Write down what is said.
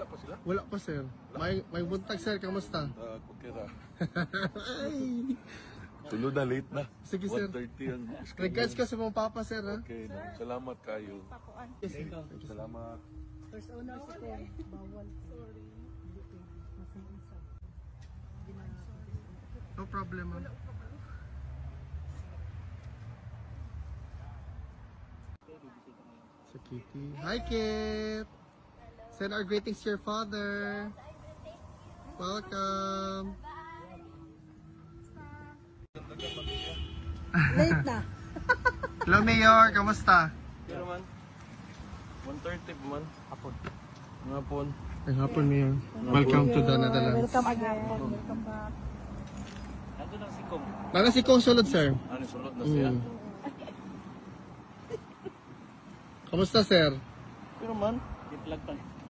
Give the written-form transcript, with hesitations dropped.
pa sila? Wala pa, sir. May buntag, sir. Kamusta? Okay ra. Ay. Sulod na, late na. Sige, sir. 1:30 ang Regards ko sa mga papa, sir, ha? Okay, no. Salamat kayo. Yes, sir. Salamat. First owner si ko, bawal. Sorry. No problem, ma'am. Sa Kitty. Hi, Kit! Send our greetings to your father. Welcome. Late na. Hello, Mayor. Kamusta? Pero man, 1:30 man. Hapon. Hapon. Ay, hapon, Mayor. Welcome to the Netherlands. Welcome again. Welcome back. Nandun ang sikong. Nana si Kong sulod, sir. Ano, sulod na siya. Kamusta, sir? Pero man,